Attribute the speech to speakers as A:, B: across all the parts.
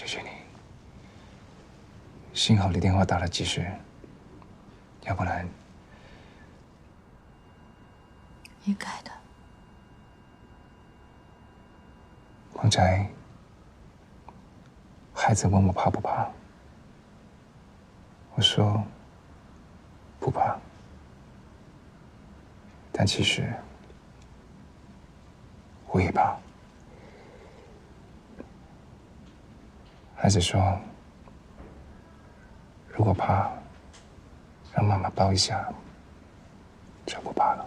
A: 谢谢你，幸好你电话打得及时，要不然
B: 你改的。
A: 刚才孩子问我怕不怕，我说不怕，但其实我也怕。孩子说，如果怕，让妈妈抱一下，就不怕了。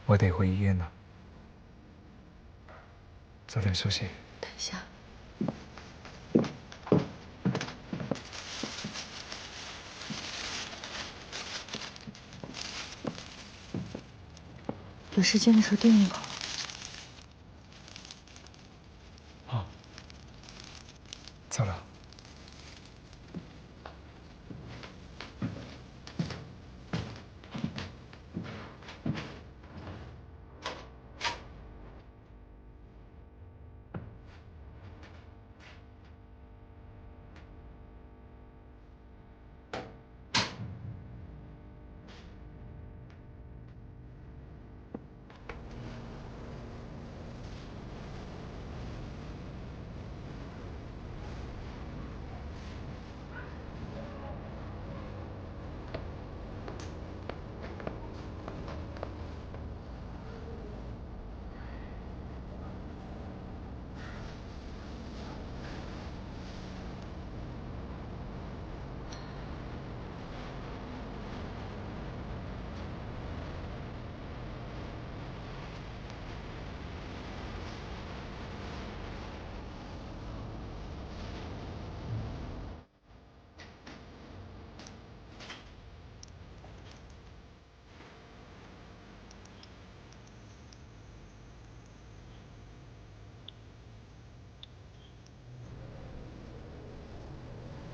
A: 我得回医院了，早点休息。
B: 等一下，有时间的时候订一口。
A: 好，走了。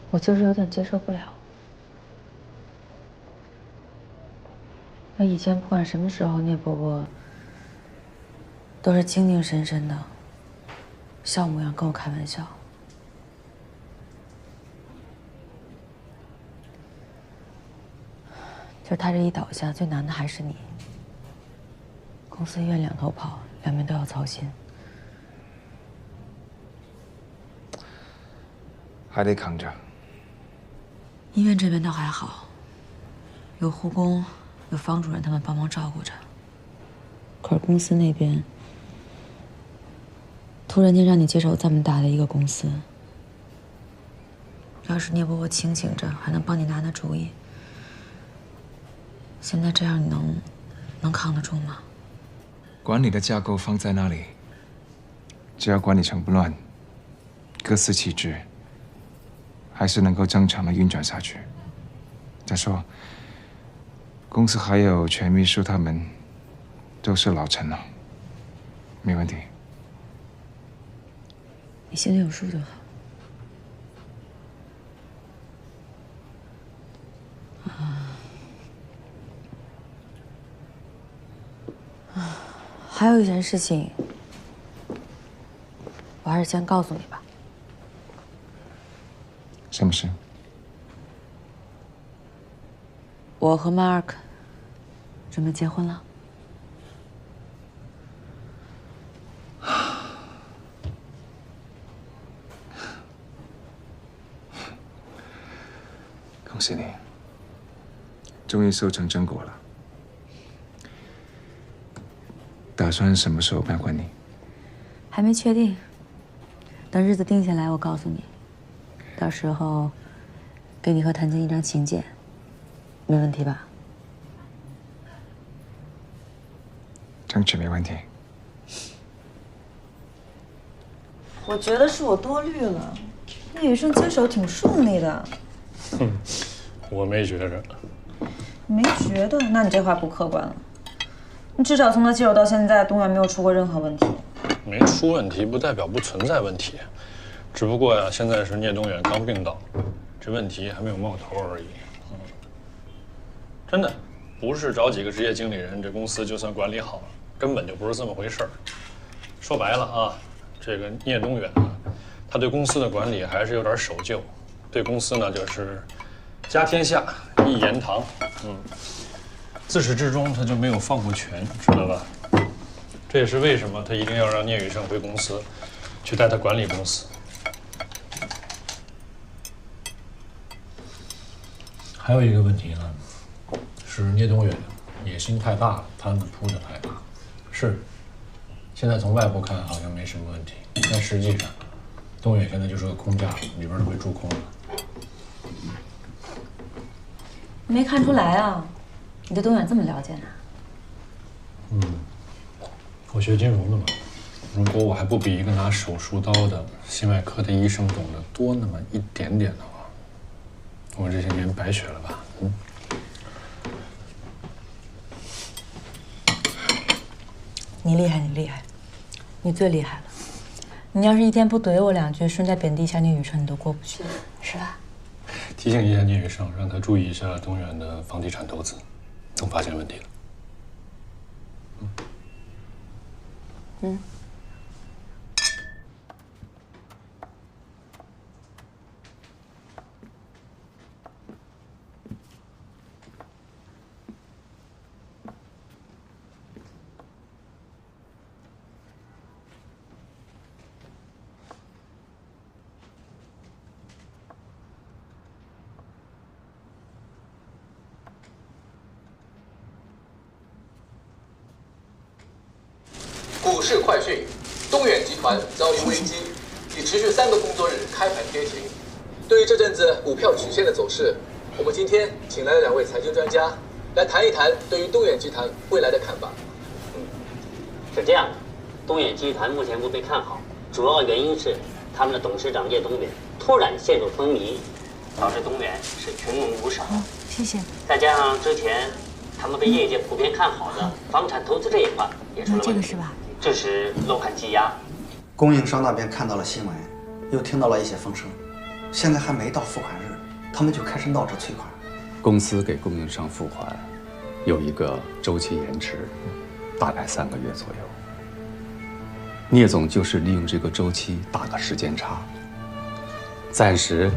B: 我就是有点接受不了。那以前不管什么时候，聂伯伯都是精精神神的，笑模样跟我开玩笑。就他这一倒下，最难的还是你。公司医院两头跑，两边都要操心。
A: 还得扛着。
B: 医院这边倒还好，有护工，有方主任他们帮忙照顾着。可是公司那边，突然间让你接手这么大的一个公司，要是聂伯伯清醒着，还能帮你拿拿主意。现在这样，你能扛得住吗？
A: 管理的架构放在那里，只要管理层不乱，各司其职，还是能够正常的运转下去。再说，公司还有全秘书，他们都是老臣了，没问题。
B: 你心里有数就好。还有一件事情，我还是先告诉你吧。
A: 什么事？
B: 我和 Mark 准备结婚了。
A: 恭喜你，终于收成正果了。打算什么时候办婚礼？
B: 还没确定，等日子定下来，我告诉你。到时候给你和谭晶一张请柬，没问题吧？
A: 争取没问题。
B: 我觉得是我多虑了，聂雨盛接手挺顺利的。
C: 我没觉着。
B: 没觉得？那你这话不客观了。你至少从他接手到现在，东远没有出过任何问题。
C: 没出问题不代表不存在问题，只不过呀，现在是聂东远刚病倒，这问题还没有冒头而已。真的，不是找几个职业经理人，这公司就算管理好了，根本就不是这么回事儿。说白了啊，这个聂东远呢，他对公司的管理还是有点守旧，对公司呢就是家天下一言堂，自始至终他就没有放过权，知道吧？这也是为什么他一定要让聂雨盛回公司，去带他管理公司。还有一个问题呢，是聂东远野心太大了，摊子铺得太大。是，现在从外部看好像没什么问题，但实际上，东远现在就是个空架，里边都被蛀空了。
B: 没看出来啊，你对东远这么了解呢？
C: 我学金融的嘛，如果我还不比一个拿手术刀的心外科的医生懂得多那么一点点的话，我这些年白学了吧？
B: 你厉害，你厉害，你最厉害了。你要是一天不怼我两句，顺带贬低一下聂雨盛，你都过不去，是吧？
C: 提醒一下聂雨盛，让他注意一下东远的房地产投资，总发现问题了。
D: 股市快讯：东远集团遭遇危机，已持续3个工作日开盘跌停。对于这阵子股票曲线的走势，我们今天请来了2位财经专家，来谈一谈对于东远集团未来的看法。
E: 是这样的，东远集团目前不被看好，主要原因是他们的董事长聂东远突然陷入风靡，导致东远是群龙无首。
B: 谢谢。
E: 再加上之前他们被业界普遍看好的房产投资这一块也出了问题，
B: 这个是吧？
E: 致使楼盘积压。
F: 供应商那边看到了新闻，又听到了一些风声，现在还没到付款日，他们就开始闹着催款。
G: 公司给供应商付款有一个周期延迟，大概3个月左右。聂总就是利用这个周期打个时间差，暂时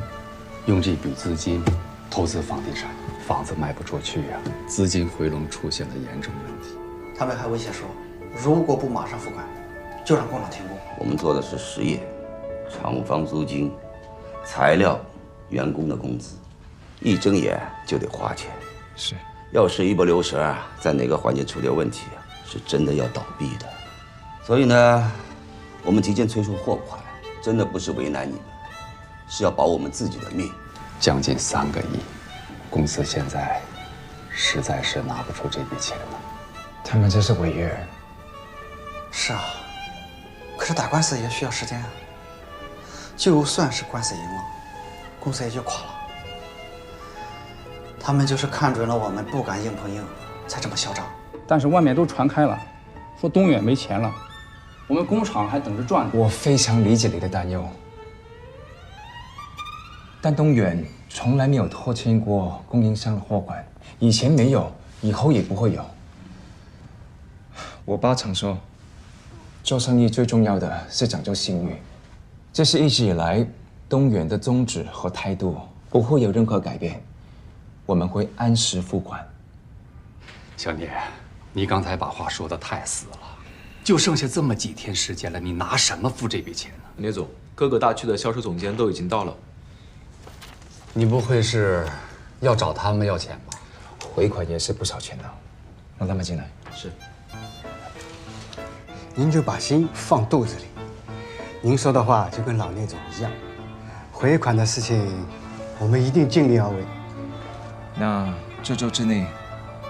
G: 用这笔资金投资房地产，房子卖不出去呀，资金回笼出现了严重问题。
F: 他们还威胁说，如果不马上付款，就让工厂停工。
H: 我们做的是实业，厂房租金、材料、员工的工资，一睁眼就得花钱。
A: 是，
H: 要是一不留神啊，在哪个环节出点问题啊，是真的要倒闭的。所以呢，我们提前催促货款，真的不是为难你们，是要保我们自己的命。
G: 将近3个亿，公司现在实在是拿不出这笔钱了。
A: 他们这是违约。
F: 是啊，可是打官司也需要时间啊。就算是官司赢了，公司也就垮了。他们就是看准了我们不敢硬碰硬，才这么嚣张。
I: 但是外面都传开了，说东远没钱了，我们工厂还等着赚呢。
A: 我非常理解你的担忧，但东远从来没有拖欠过供应商的货款，以前没有，以后也不会有。我爸常说，做生意最重要的是讲究信誉，这是一直以来东远的宗旨和态度，不会有任何改变。我们会按时付款。
G: 小聂，你刚才把话说得太死了，就剩下这么几天时间了，你拿什么付这笔钱呢？
J: 聂总，各个大区的销售总监都已经到了。
G: 你不会是要找他们要钱吧？
A: 回款也是不少钱的，让他们进来。
J: 是。
K: 您就把心放肚子里，您说的话就跟老聂总一样，回款的事情我们一定尽力而为。
A: 那这周之内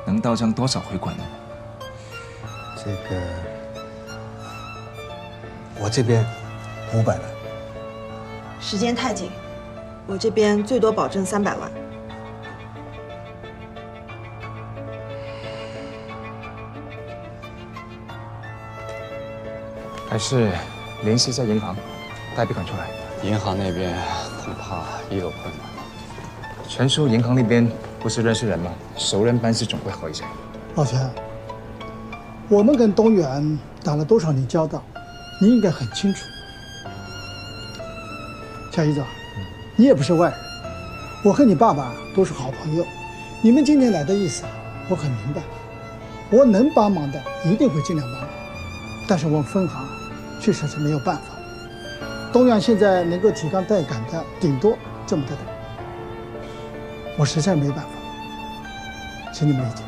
A: 能到账多少回款呢？
K: 这个我这边500万。
L: 时间太紧，我这边最多保证300万。
A: 还是联系一下银行，贷笔款出来。
G: 银行那边恐怕也有困难了。
A: 全叔银行那边不是认识人吗？熟人办事总会好一些。
M: 老钱，我们跟东远打了多少年交道，你应该很清楚。小姨子，你也不是外人，我和你爸爸都是好朋友，你们今天来的意思我很明白，我能帮忙的一定会尽量帮忙，但是我们分行确实是没有办法。东远现在能够提高贷款的顶多这么的点，我实在没办法，请你们理解。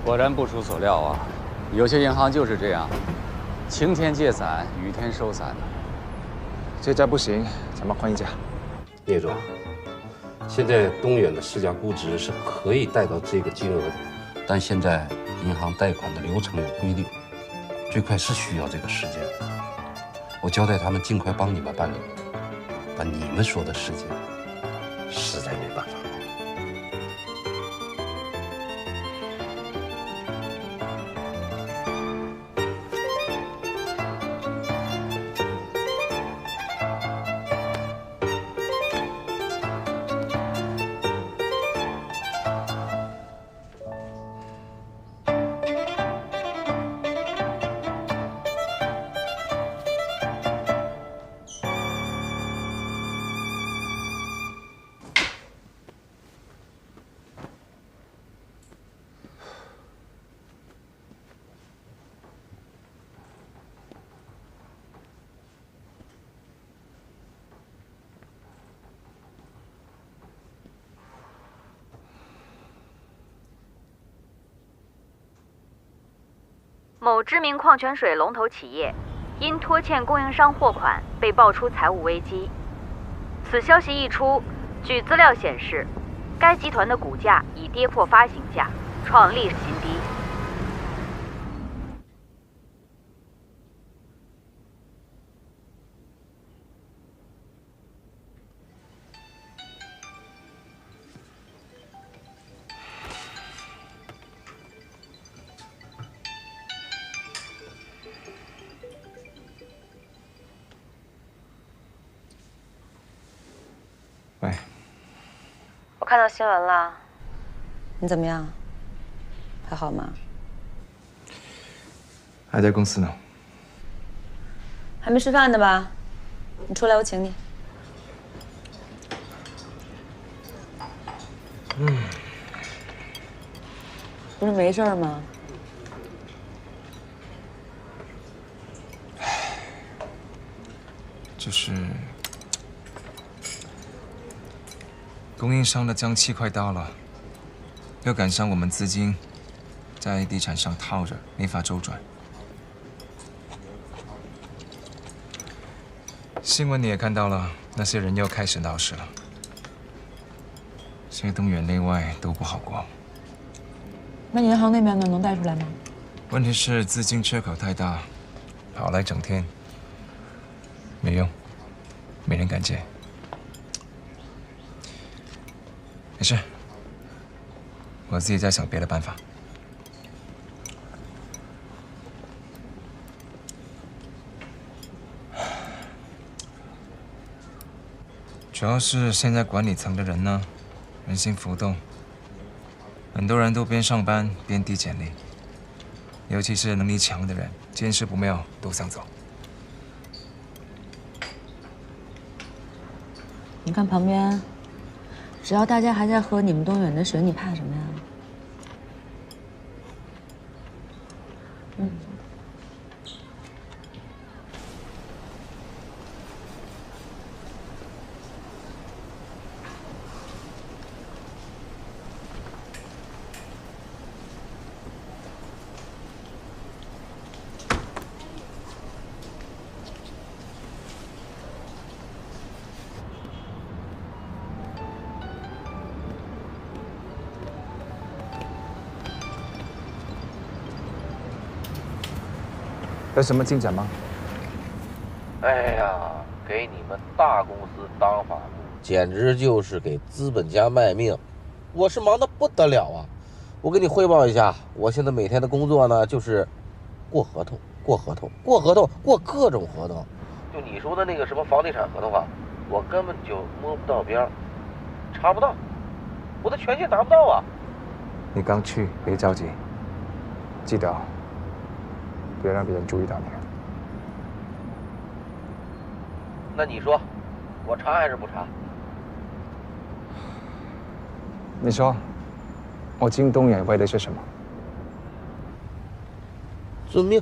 G: 果然不出所料啊，有些银行就是这样，晴天借伞，雨天收伞的。
A: 这家不行，咱们换一家。
N: 聂总，现在东远的市价估值是可以贷到这个金额的，但现在银行贷款的流程有规定，最快是需要这个时间。我交代他们尽快帮你们办理，但你们说的时间，实在没办法。
O: 某知名矿泉水龙头企业因拖欠供应商货款被爆出财务危机。此消息一出，据资料显示，该集团的股价已跌破发行价，创历史新低。
A: 喂，
B: 我看到新闻了，你怎么样？还好吗？
A: 还在公司呢。
B: 还没吃饭呢吧？你出来，我请你。不是没事儿吗？
A: 就是供应商的江期快到了，又赶上我们资金在地产上套着，没法周转。新闻你也看到了，那些人又开始闹事了，现在东远内外都不好过。
B: 那银行那边呢？能贷出来吗？
A: 问题是资金缺口太大，跑来整天没用，没人敢借。没事，我自己在想别的办法。主要是现在管理层的人呢，人心浮动，很多人都边上班边递简历，尤其是能力强的人，见势不妙都想走。
B: 你看旁边，只要大家还在喝你们东远的水，你怕什么呀？嗯。
A: 有什么进展吗？
P: 哎呀，给你们大公司当法务，简直就是给资本家卖命，我是忙得不得了啊！我给你汇报一下，我现在每天的工作呢，就是过合同、过合同、过合同、过各种合同。就你说的那个什么房地产合同啊，我根本就摸不到边儿，查不到，我的权限拿不到啊！
A: 你刚去，别着急，记得别让别人注意到你。
P: 那你说，我查还是不查？
A: 你说，我进东远为的是什么？
P: 遵命。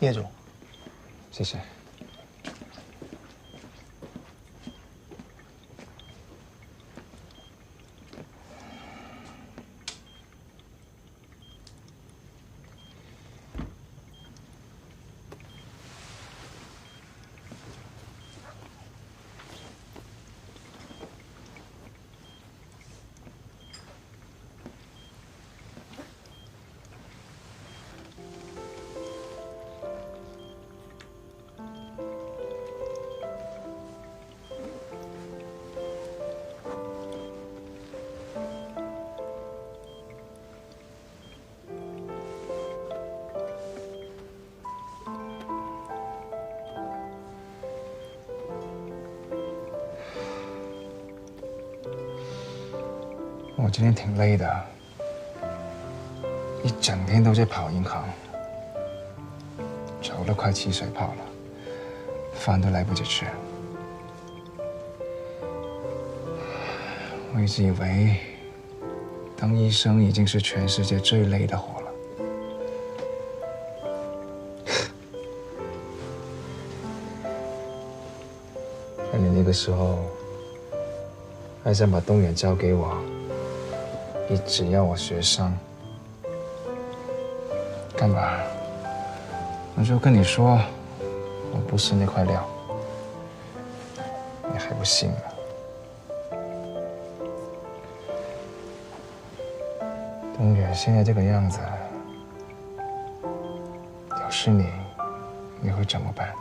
K: 叶总，
A: 谢谢。我今天挺累的，一整天都在跑银行，愁得快起水泡了，饭都来不及吃。我一直以为当医生已经是全世界最累的活了，而你那个时候还想把东远交给我。你只要我学商，干嘛？我就跟你说，我不是那块料，你还不信呢？东远现在这个样子，要是你，你会怎么办？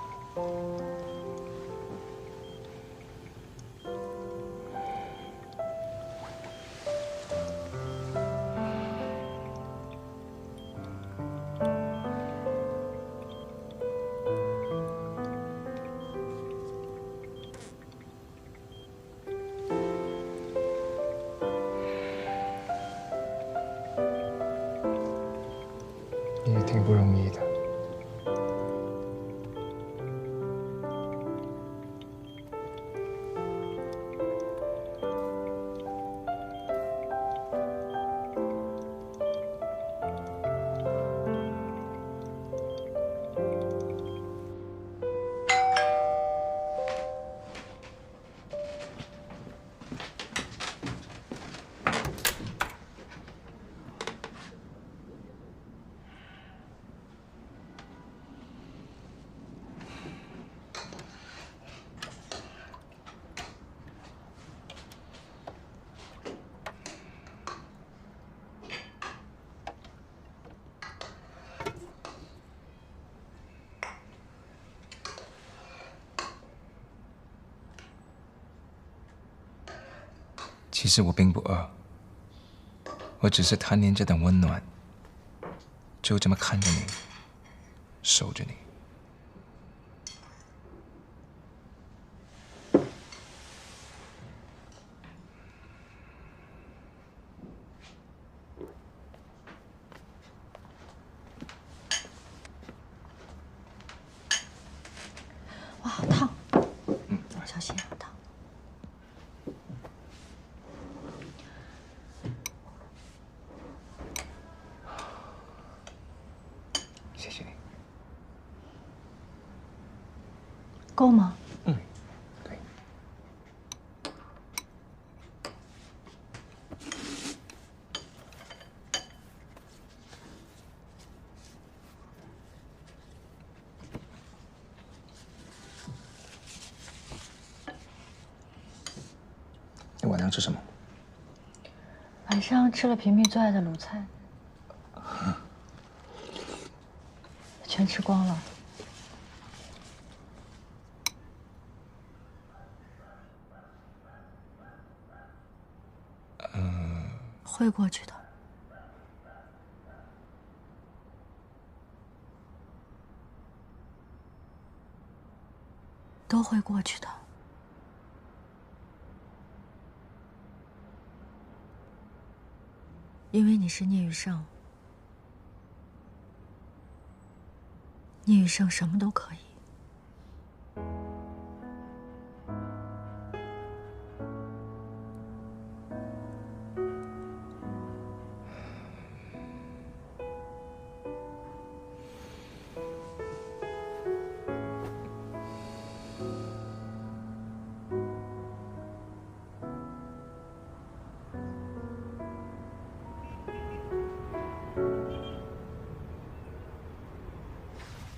A: 也挺不容易的。其实我并不饿，我只是贪恋这等温暖，就这么看着你，守着你。
B: 小心啊，烫。
A: 谢谢你。
B: 够吗？
A: 嗯，可以。你晚上吃什么？
B: 晚上吃了平平最爱的卤菜，全吃光了。会过去的。都会过去的。因为你是聂雨盛，聂雨盛什么都可以。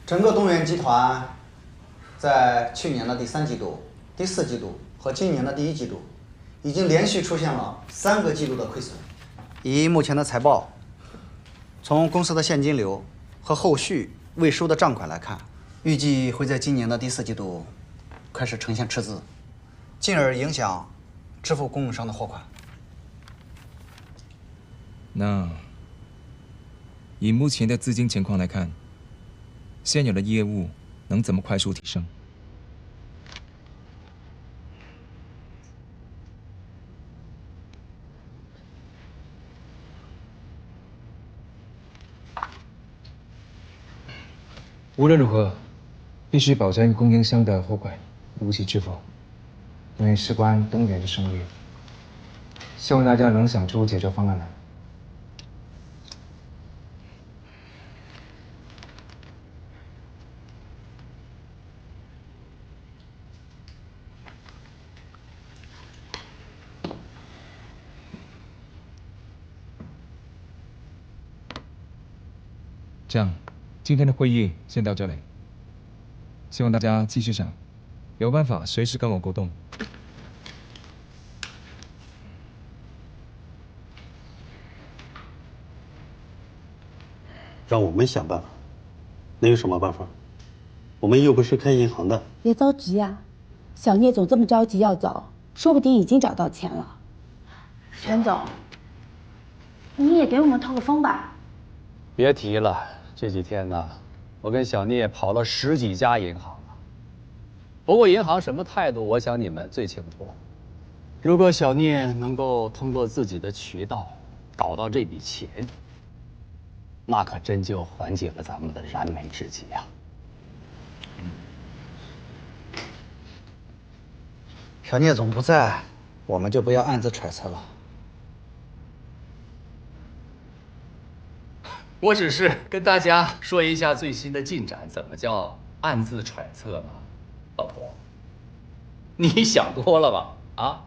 F: 整个东远集团在去年的第3季度、第4季度和今年的第1季度，已经连续出现了3个季度的亏损。以目前的财报，从公司的现金流和后续未收的账款来看，预计会在今年的第4季度开始呈现赤字，进而影响支付供应商的货款。
A: 那以目前的资金情况来看，现有的业务能怎么快速提升？无论如何，必须保证供应商的货款如期支付，因为事关东远的声誉。希望大家能想出解决方案来。这样，今天的会议先到这里。希望大家继续想，有办法随时跟我沟通。
K: 让我们想办法，能有什么办法？我们又不是开银行的。
Q: 别着急呀，小聂总这么着急要走，说不定已经找到钱了。全总，你也给我们透个风吧。
I: 别提了，这几天呢，我跟小聂跑了10几家银行了。不过银行什么态度，我想你们最清楚。如果小聂能够通过自己的渠道搞到这笔钱，那可真就缓解了咱们的燃眉之急呀。
F: 小聂总不在，我们就不要暗自揣测了。
I: 我只是跟大家说一下最新的进展，怎么叫暗自揣测呢？老婆，你想多了吧？啊？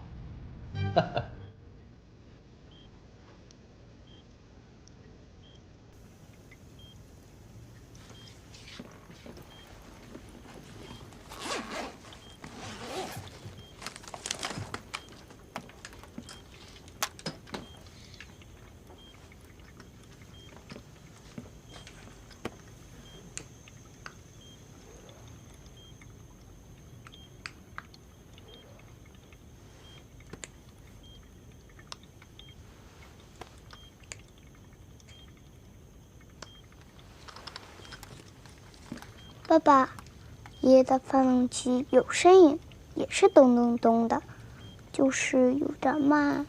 R: 爸爸，爷爷的发动机有声音，也是咚咚咚的，就是有点慢。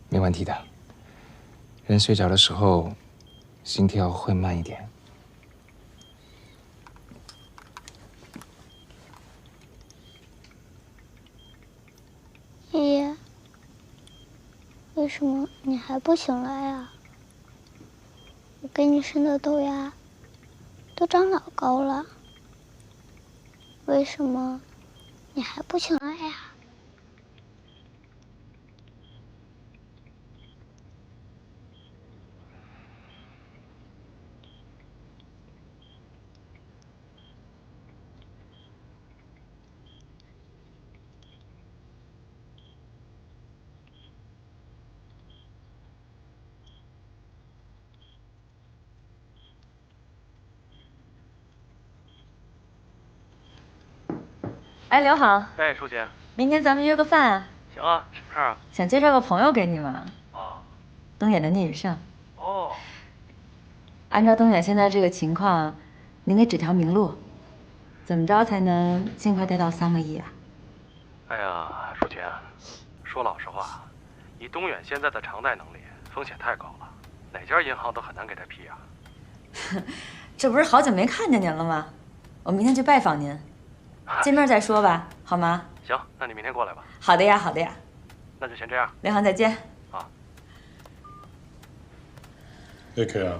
A: 没问题的。人睡着的时候，心跳会慢一点。
R: 为什么你还不醒来呀？我给你生的豆芽都长老高了，为什么你还不醒来呀？
B: 哎，刘好。
S: 哎，舒姐。
B: 明天咱们约个饭啊。
S: 行啊，什么事儿啊？
B: 想介绍个朋友给你嘛。
S: 哦。
B: 东远的聂雨胜。
S: 哦。
B: 按照东远现在这个情况，您得指条明路，怎么着才能尽快贷到3个亿啊？
S: 哎呀，舒姐，说老实话，以东远现在的偿贷能力，风险太高了，哪家银行都很难给他批啊。
B: 这不是好久没看见您了吗？我明天去拜访您。见面再说吧，好吗？
S: 行，那你明天过来吧。
B: 好的呀，好的呀。
S: 那就先这样。
B: 刘航，再见。
S: 啊。
C: AK 啊，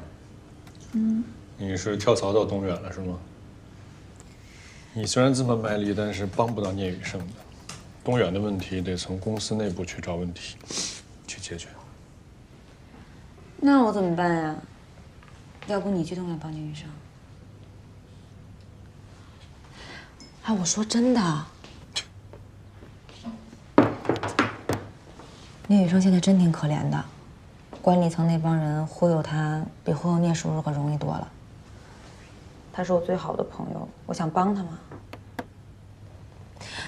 C: 你是跳槽到东远了是吗？你虽然这么卖力，但是帮不到聂雨胜的。东远的问题得从公司内部去找问题，去解决。
B: 那我怎么办呀？要不你去东远帮聂雨胜？哎，我说真的，聂雨胜现在真挺可怜的，管理层那帮人忽悠他，比忽悠聂叔叔可容易多了。他是我最好的朋友，我想帮他嘛。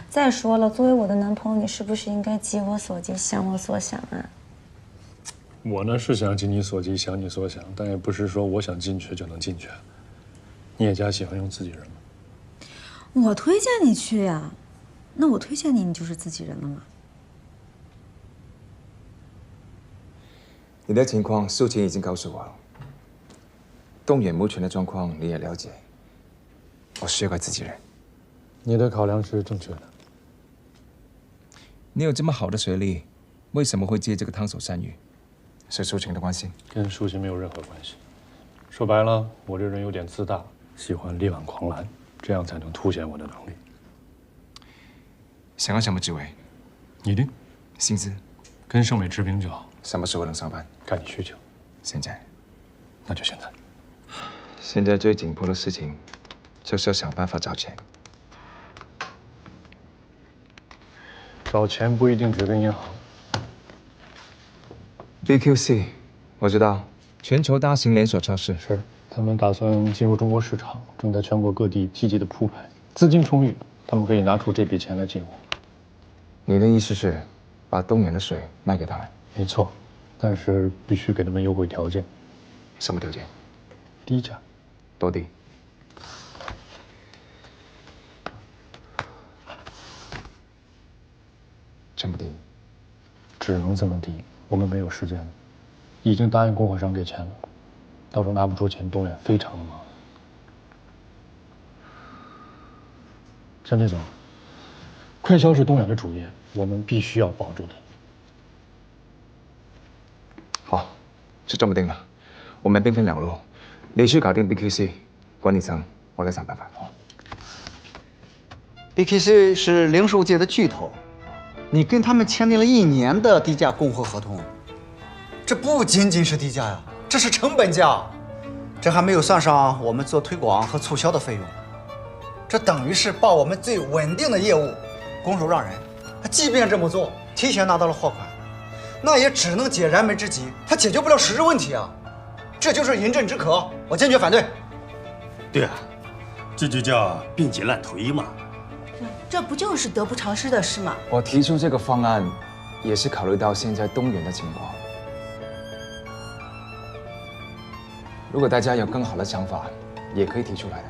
B: 再说了，作为我的男朋友，你是不是应该急我所急，想我所想啊？
C: 我呢是想急你所急，想你所想，但也不是说我想进去就能进去。你也家喜欢用自己人吗？
B: 我推荐你去呀，那我推荐你，你就是自己人了吗？
A: 你的情况，素琴已经告诉我了。东远目前的状况你也了解，我需要个自己人。
C: 你的考量是正确的。
A: 你有这么好的学历，为什么会接这个烫手山芋？是素琴的关系？
C: 跟素琴没有任何关系。说白了，我这人有点自大，喜欢力挽狂澜。这样才能凸显我的能力。
A: 想要什么职位？
C: 你定。
A: 薪资？
C: 跟盛伟持平就好。
A: 什么时候能上班？
C: 看你需求。
A: 现在？
C: 那就现在。
A: 现在最紧迫的事情，就是要想办法找钱。
C: 找钱不一定只跟银行。
A: BQC， 我知道，全球大型连锁超市。
C: 是。他们打算进入中国市场，正在全国各地积极的铺排，资金充裕，他们可以拿出这笔钱来进货。
A: 你的意思是，把东远的水卖给他们？
C: 没错，但是必须给他们优惠条件。
A: 什么条件？
C: 低价。
A: 多低？这么低？
C: 只能这么低，我们没有时间了，已经答应供货商给钱了。到时候拿不出钱，东远非常的忙。向队总，快销是东远的主业，我们必须要保住它。
A: 好，就这么定了。我们兵分两路，你去搞定 BQC 管理层，我来想办法。
F: BQC 是零售界的巨头，你跟他们签订了1年的低价供货合同，这不仅仅是低价呀。这是成本价，这还没有算上我们做推广和促销的费用，这等于是把我们最稳定的业务拱手让人。即便这么做，提前拿到了货款，那也只能解燃眉之急，它解决不了实质问题啊！这就是饮鸩止渴，我坚决反对。
T: 对啊，这就叫病急乱投医嘛。
L: 这不就是得不偿失的事吗？
A: 我提出这个方案，也是考虑到现在东远的情况。如果大家有更好的想法，也可以提出来的。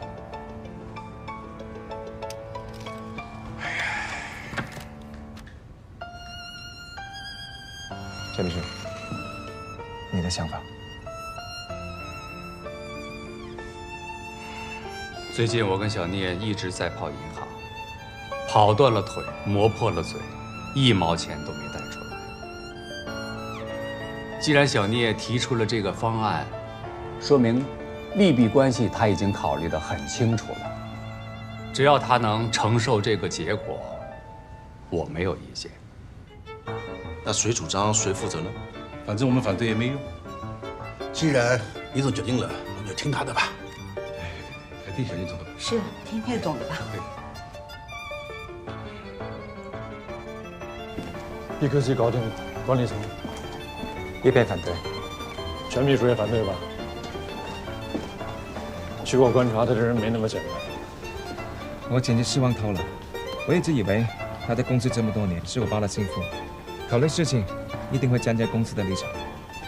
A: 这律师，你的想法？
G: 最近我跟小聂一直在跑银行，跑断了腿，磨破了嘴，1毛钱都没带出来。
I: 既然小聂提出了这个方案，说明利弊关系他已经考虑得很清楚了。只要他能承受这个结果，我没有意见。
U: 那谁主张谁负责呢？反正我们反对也没用。
V: 既然李总决定了，我们就听他的吧。
U: 还听小聂总的吧。
L: 是，听叶总的吧。
C: 立刻去搞定管理层。
A: 一边反对，
C: 全秘书也反对吧？据我观察，他这人没那么简单。
A: 我简直失望透了。我一直以为他在公司这么多年，是我爸的心腹，考虑事情一定会站在公司的立场，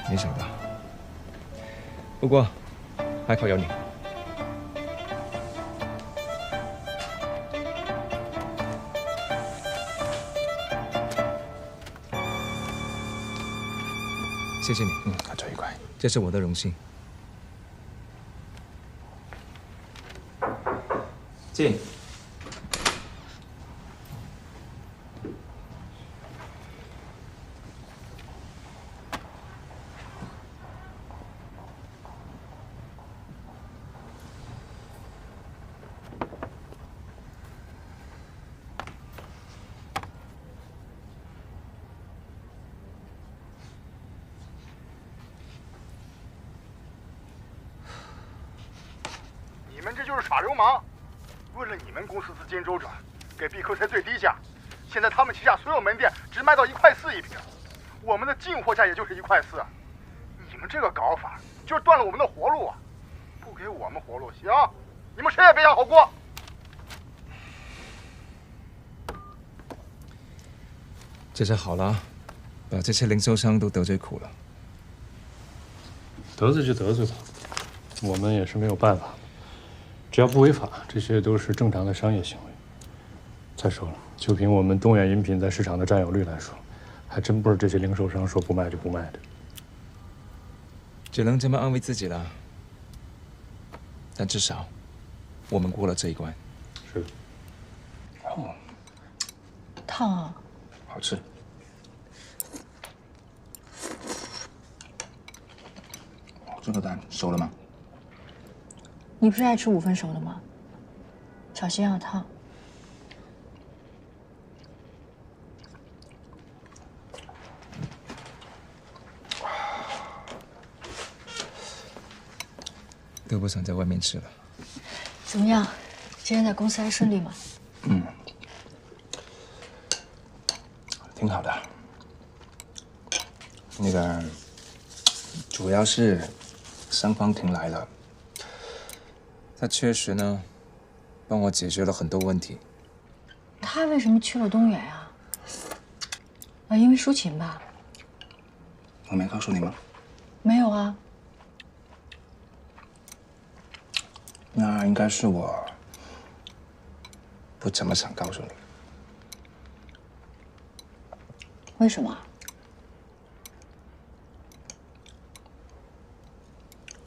A: 没想到。不过还好有你。谢谢你，合作愉快，这是我的荣幸。进。
W: 你们这就是耍流氓！为了你们公司资金周转，给碧扣才最低价，现在他们旗下所有门店只卖到1.4块一瓶，我们的进货价也就是1.4块。你们这个搞法就是断了我们的活路啊！不给我们活路，行，你们谁也别想好过。
A: 这下好了，把这些零售商都得罪苦了。
C: 得罪就得罪吧，我们也是没有办法。只要不违法，这些都是正常的商业行为。再说了，就凭我们东远饮品在市场的占有率来说，还真不是这些零售商说不卖就不卖的。
A: 只能这么安慰自己了。但至少，我们过了这一关。
C: 是。
A: 哦，
B: 烫啊！
A: 好吃。这个蛋熟了吗？
B: 你不是爱吃5分熟的吗？小心要烫。
A: 都不想在外面吃了。
B: 怎么样？今天在公司还顺利吗？
A: 挺好的。那个，主要是商方挺来了。他确实呢，帮我解决了很多问题。
B: 他为什么去了东远呀？因为抒情吧？
A: 我没告诉你吗？
B: 没有啊。
A: 那应该是我不怎么想告诉你。
B: 为什么？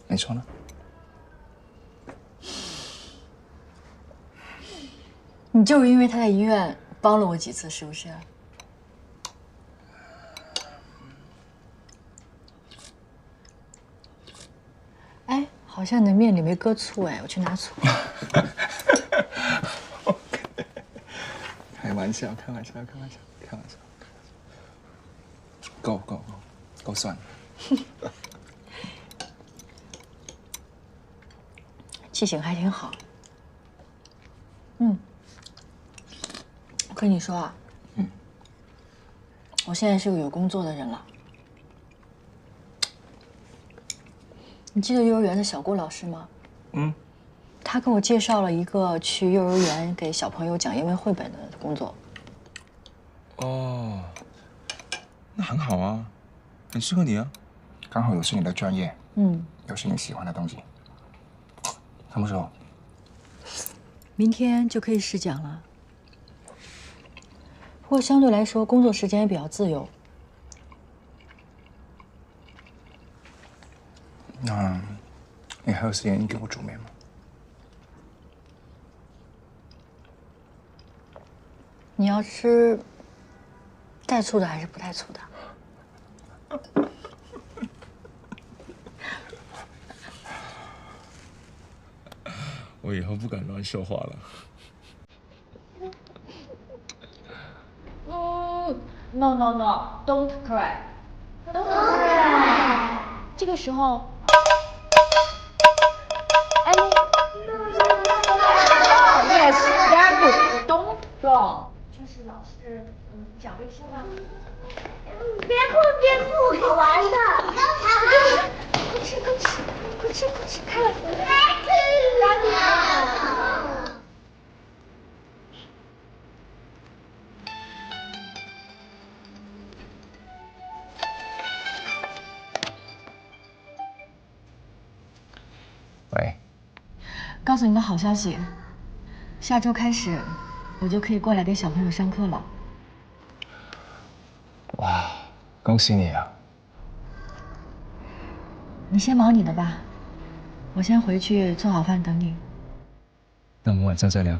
A: 你说呢？
B: 你就是因为他在医院帮了我几次，是不是？哎，好像你的面里没搁醋哎，我去拿醋。
A: 开玩笑，开玩笑。够算了。
B: 记性还挺好。我跟你说啊，我现在是个有工作的人了。你记得幼儿园的小郭老师吗？他给我介绍了一个去幼儿园给小朋友讲英文绘本的工作。
A: 哦，那很好啊，很适合你啊，刚好有是你的专业，又是你喜欢的东西。什么时候？
B: 明天就可以试讲了。不过相对来说，工作时间也比较自由。
A: 那你还有时间给我煮面吗？
B: 你要吃带醋的还是不带醋的？
U: 我以后不敢乱说话了。
Q: No no no, don't cry. Don't cry. 这个时候，哎 ，Yes, very good. Don't wrong. 就是老师，讲卫生吧。
R: 别哭别哭，好玩的。
Q: 快吃快吃快吃快吃，开了。
A: 喂，
B: 告诉你个好消息，下周开始我就可以过来给小朋友上课了。
A: 哇，恭喜你啊！
B: 你先忙你的吧，我先回去做好饭等你。
A: 那我们晚上再聊。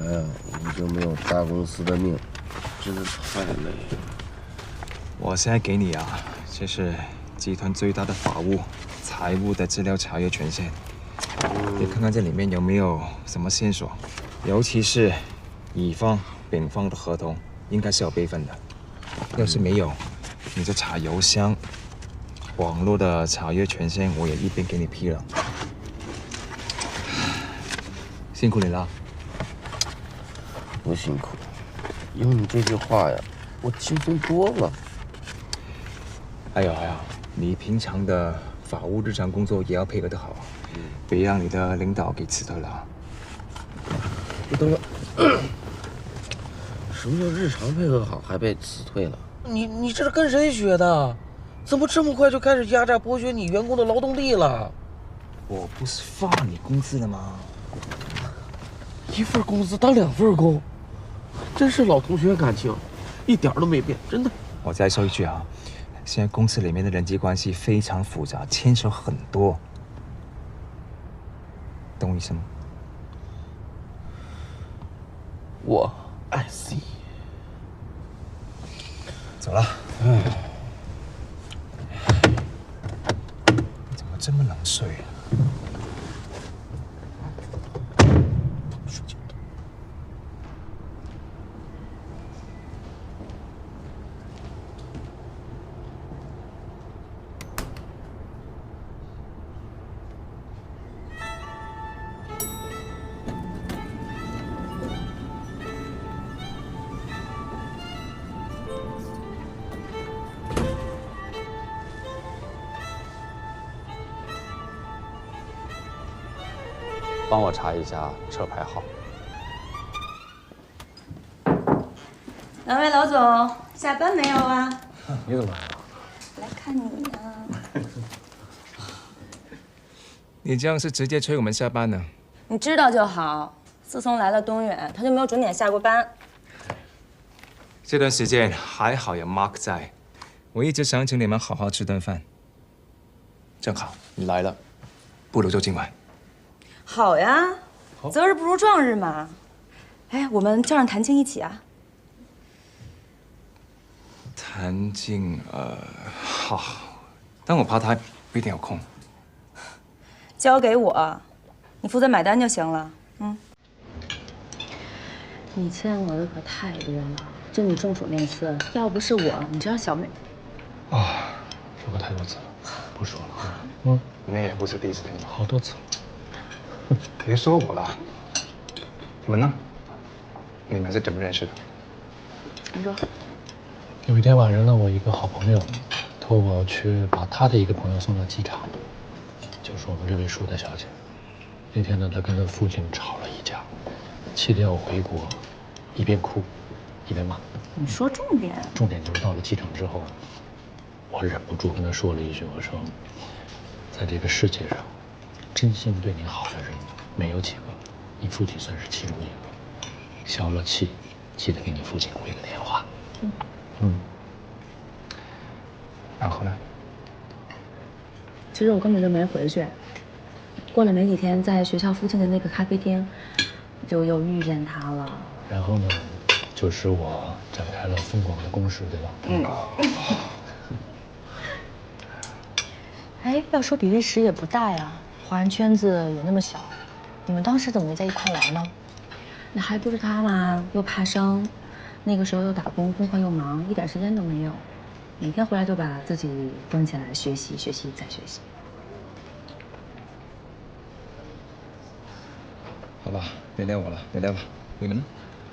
P: 哎呀，我就没有大公司的命，真的太累了。
A: 我现在给你啊，这是集团最大的法务、财务的资料查阅权限。你看看这里面有没有什么线索，尤其是乙方、丙方的合同，应该是有备份的。要是没有，你就查邮箱、网络的查阅权限，我也一并给你批了。辛苦你了。
P: 不辛苦，有你这句话呀，我轻松多了。
A: 还有，你平常的法务日常工作也要配合得好，别让你的领导给辞退了。
P: 你等会儿，什么叫日常配合好还被辞退了？你这是跟谁学的？怎么这么快就开始压榨剥削你员工的劳动力了？
A: 我不是发你工资了吗？
P: 一份工资当2份工，真是老同学感情，一点都没变，真的。
A: 我再说一句啊，现在公司里面的人际关系非常复杂，牵扯很多，懂我意思吗？
P: 我 I see。
A: 走了。你怎么这么能睡啊？
I: 帮我查一下车牌号。
D: 两位老总，下班没有啊？
I: 你怎么来了？
D: 来看你啊。
A: 你这样是直接催我们下班呢？
D: 你知道就好。自从来了东远，他就没有准点下过班。
A: 这段时间还好有 Mark 在，我一直想请你们好好吃顿饭。正好你来了，不如就今晚。
D: 好呀，择日不如撞日嘛。哎，我们叫上谭静一起啊。
A: 谭静，好，但我怕他不一定有空。
D: 交给我，你负责买单就行了。嗯。
B: 你欠我的可太多了，就你中暑那次，要不是我，你知道小美……
U: 啊，说过太多次了，不说了啊。
A: 你也不是第一次听到，
U: 好多次了。
A: 别说我了，你们呢？你们是怎么认识的？
B: 你说。
U: 有一天晚上呢，我一个好朋友托我去把他的一个朋友送到机场，就是我们这位舒的小姐。
C: 那天呢，他跟他父亲吵了一架，气得要回国，一边哭一边骂。
D: 你说重点。
C: 重点就是到了机场之后，我忍不住跟他说了一句，我说，在这个世界上，真心对你好的人没有几个，你父亲算是其中一个。消了气，记得给你父亲回个电话。
A: 然后呢？
B: 其实我根本就没回去。过了没几天，在学校附近的那个咖啡厅，就又遇见他了。
C: 然后呢，就使我展开了疯狂的攻势，对吧？
B: 哎，要说比利时也不大呀，华人圈子也那么小，你们当时怎么没在一块玩呢？那还不是他嘛，又怕生，那个时候又打工，功课又忙，一点时间都没有，每天回来就把自己封起来学习，学习再学习。
A: 好吧，原谅我了，原谅吧。你们呢？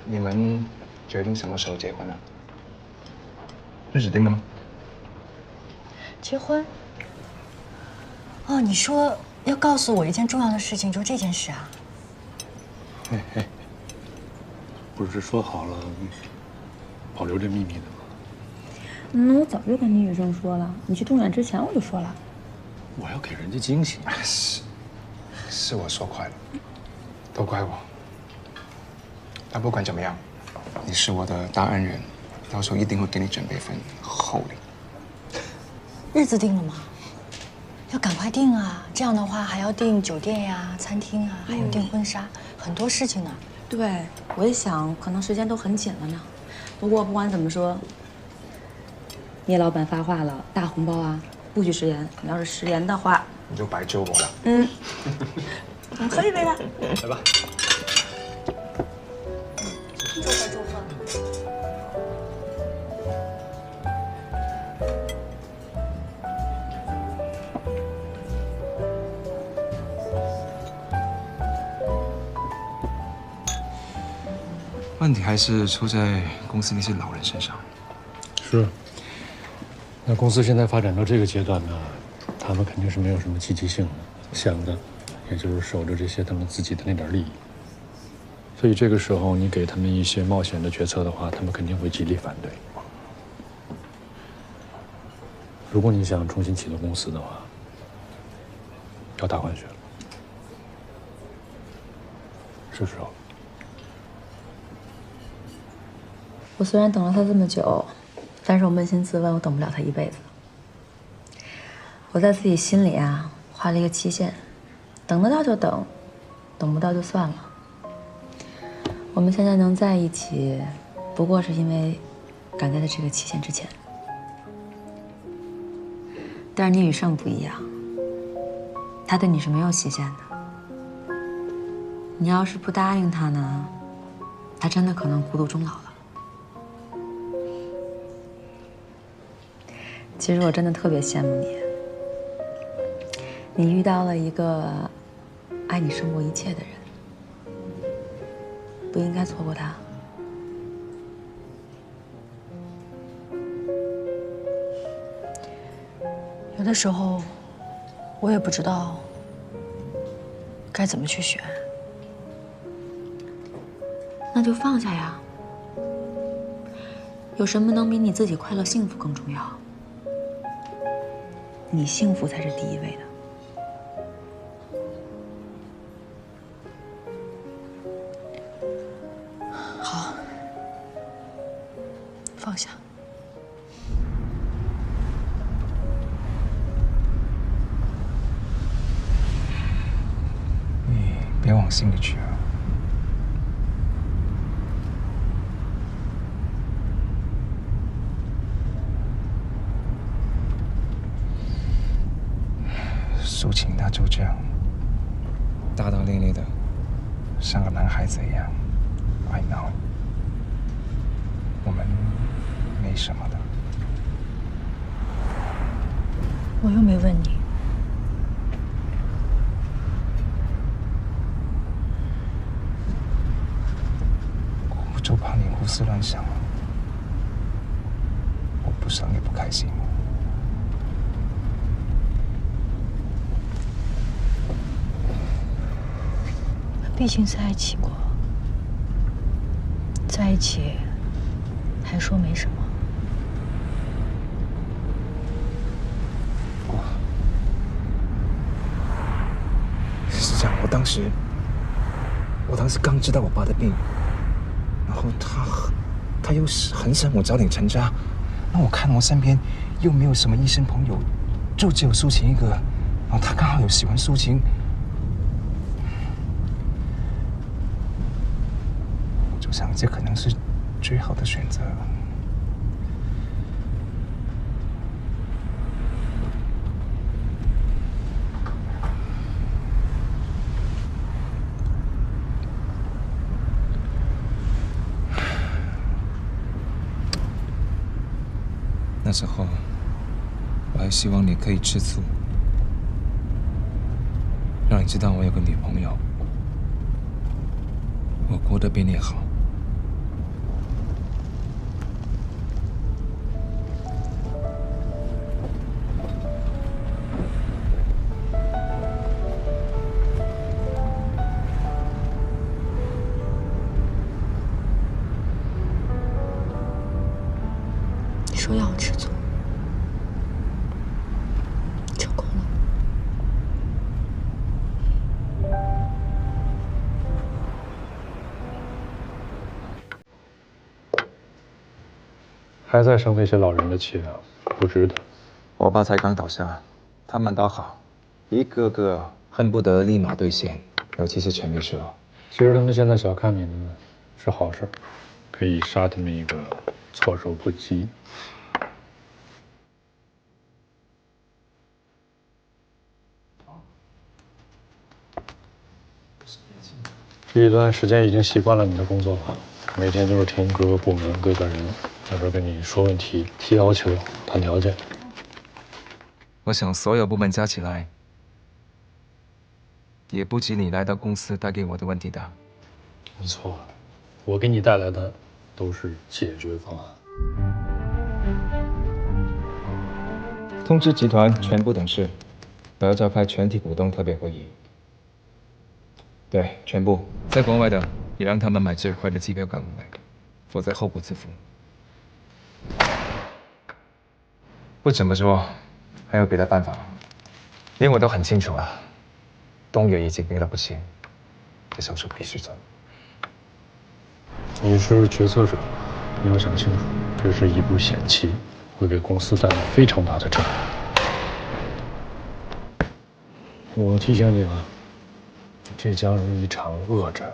A: 你们决定什么时候结婚呢？日子定了吗？
D: 结婚？哦，你说要告诉我一件重要的事情，就这件事啊？
C: 哎，不是说好了保留这秘密的吗？
B: 那我早就跟倪雨生说了，你去动远之前我就说了。
C: 我要给人家惊喜。
A: 是我说快了，都怪我。但不管怎么样，你是我的大恩人，到时候一定会给你准备份厚礼。
D: 日子定了吗？要赶快定啊！这样的话还要订酒店呀、餐厅啊，还有订婚纱，很多事情呢。
B: 对，我一想，可能时间都很紧了呢。不过不管怎么说，聂老板发话了，大红包啊，不许食言。你要是食言的话，
A: 你就白救我了。
D: 我们喝一杯吧。
C: 来吧。
D: 祝贺。
A: 问题还是出在公司那些老人身上。
C: 是。那公司现在发展到这个阶段呢，他们肯定是没有什么积极性的，想的也就是守着这些他们自己的那点利益。所以这个时候你给他们一些冒险的决策的话，他们肯定会极力反对。如果你想重新启动公司的话，要大换血了，是时候。
B: 我虽然等了他这么久，但是我扪心自问，我等不了他一辈子。我在自己心里啊画了一个期限，等得到就等，等不到就算了。我们现在能在一起，不过是因为赶在了这个期限之前。但是聂雨胜不一样，他对你是没有期限的。你要是不答应他呢，他真的可能孤独终老了。其实我真的特别羡慕你，你遇到了一个爱你胜过一切的人，不应该错过他。
D: 有的时候，我也不知道该怎么去选。
B: 那就放下呀。有什么能比你自己快乐幸福更重要？你幸福才是第一位
D: 的。好，放下。
A: 你别往心里去啊。苏晴他就这样大大咧咧的，像个男孩子一样。I know， 我们没什么的。
D: 我又没问你。
A: 我就怕你胡思乱想，我不想你不开心。
D: 毕竟在一起过，在一起还说没什么。
A: 是这样，我当时刚知道我爸的病，然后他又是很想我早点成家，那我看我身边又没有什么医生朋友，就只有苏晴一个，然后他刚好有喜欢苏晴，我就想这可能是最好的选择。那时候，我还希望你可以吃醋，让你知道我有个女朋友，我过得比你好。
D: 你说要我吃醋，成功了。
C: 还在生那些老人的气啊，不值得。
A: 我爸才刚倒下，他们倒好，一个个恨不得立马兑现，尤其是陈秘书。
C: 其实他们现在小看你的是好事，可以杀他们一个措手不及。这一段时间已经习惯了你的工作了，每天都是听各个部门各个人在这跟你说问题、提要求、谈条件。
A: 我想所有部门加起来，也不及你来到公司带给我的问题大。
C: 你错了，我给你带来的都是解决方案。
A: 通知集团全部董事，我要召开全体股东特别会议。对，全部在国外的也让他们买最快的机票赶过来，否则后果自负。不怎么说，还有别的办法？连我都很清楚啊，东岳已经病了不轻，这手术必须做。
C: 你是决策者，你要想清楚，这是一步险棋，会给公司带来非常大的震撼。我提醒你了，这将是一场恶战。